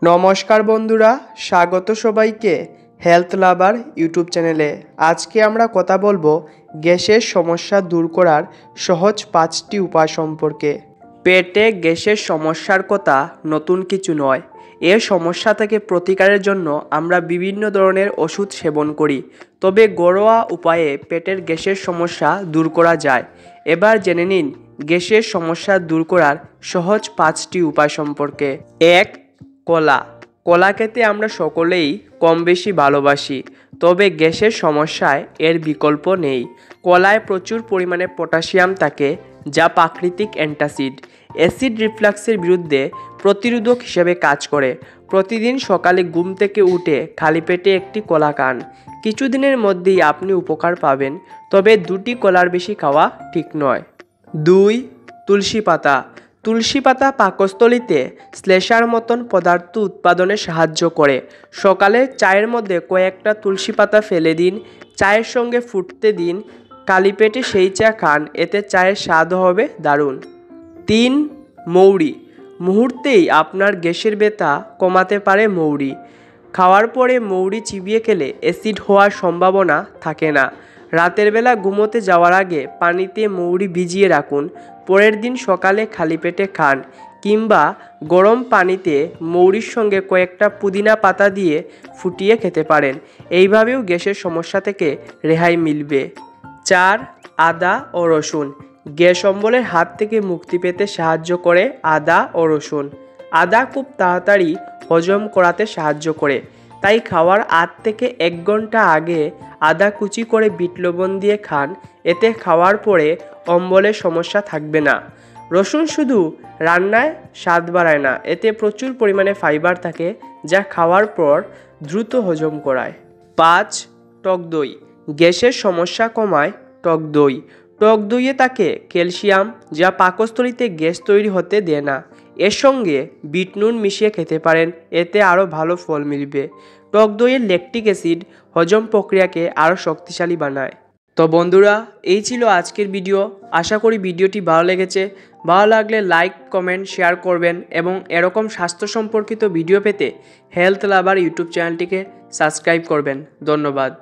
নমস্কার বন্ধুরা, স্বাগত সবাইকে হেলথ লাভার ইউটিউব চ্যানেলে। আজকে আমরা কথা বলবো গ্যাসের সমস্যা দূর করার সহজ 5টি উপায় সম্পর্কে। পেটে গ্যাসের সমস্যার কথা নতুন কিছু নয়। এর সমস্যা থেকে প্রতিকারের জন্য আমরা বিভিন্ন ধরনের ওষুধ সেবন করি, তবে ঘরোয়া উপায়ে পেটের গ্যাসের সমস্যা দূর করা যায়। এবার জেনে নিন গ্যাসের সমস্যা দূর করার সহজ 5টি উপায় সম্পর্কে। 1. কলা। কলা খেতে আমরা সকলেই কম বেশি ভালোবাসি, তবে গ্যাসের সমস্যায় এর বিকল্প নেই। কলায় প্রচুর পরিমাণে পটাশিয়াম থাকে, যা প্রাকৃতিক অ্যান্টাসিড। অ্যাসিড রিফ্লাক্সের বিরুদ্ধে প্রতিরোধক হিসেবে কাজ করে। প্রতিদিন সকালে ঘুম থেকে উঠে খালি পেটে একটি কলা খান। কিছুদিনের মধ্যেই আপনি উপকার পাবেন, তবে 2টি কলার বেশি খাওয়া ঠিক নয়। 2. তুলসী পাতা। তুলসী পাতা পাকস্থলীতে শ্লেষার মতন পদার্থ উৎপাদনে সাহায্য করে। সকালে চায়ের মধ্যে কয়েকটা তুলসী পাতা ফেলে দিন, চায়ের সঙ্গে ফুটতে দিন, খালি পেটে সেই চা খান, এতে চায়ের স্বাদ হবে দারুণ। 3. মৌরি। মুহূর্তেই আপনার গ্যাসের ব্যথা কমাতে পারে মৌরি। খাওয়ার পরে মৌরি চিবিয়ে খেলে অ্যাসিড হওয়ার সম্ভাবনা থাকে না। রাতের বেলা ঘুমোতে যাওয়ার আগে পানিতে মৌরি ভিজিয়ে রাখুন, পরের দিন সকালে খালি পেটে খান, কিংবা গরম পানিতে মৌরির সঙ্গে কয়েকটা পুদিনা পাতা দিয়ে ফুটিয়ে খেতে পারেন। এইভাবেও গ্যাসের সমস্যা থেকে রেহাই মিলবে। 4. আদা ও রসুন। গ্যাস অম্বলের হাত থেকে মুক্তি পেতে সাহায্য করে আদা ও রসুন। আদা খুব তাড়াতাড়ি হজম করাতে সাহায্য করে, তাই খাওয়ার 8 থেকে 1 ঘন্টা আগে আদা কুচি করে বিট লবণ দিয়ে খান, এতে খাওয়ার পরে অম্বলের সমস্যা থাকবে না। রসুন শুধু রান্নায় স্বাদ বাড়ায় না, এতে প্রচুর পরিমাণে ফাইবার থাকে, যা খাওয়ার পর দ্রুত হজম করায়। 5. টক দই। গ্যাসের সমস্যা কমায় টক দই। টক দইয়ে থাকে ক্যালসিয়াম, যা পাকস্থলীতে গ্যাস তৈরি হতে দেয় না। এর সঙ্গে বিট নুন মিশিয়ে খেতে পারেন, এতে আরও ভালো ফল মিলবে। টক দইয়ের ল্যাকটিক অ্যাসিড হজম প্রক্রিয়াকে আরও শক্তিশালী বানায়। তো বন্ধুরা, এই ছিল আজকের ভিডিও। আশা করি ভিডিওটি ভালো লেগেছে। ভালো লাগলে লাইক, কমেন্ট, শেয়ার করবেন এবং এরকম স্বাস্থ্য সম্পর্কিত ভিডিও পেতে হেলথ লাভার ইউটিউব চ্যানেলটিকে সাবস্ক্রাইব করবেন। ধন্যবাদ।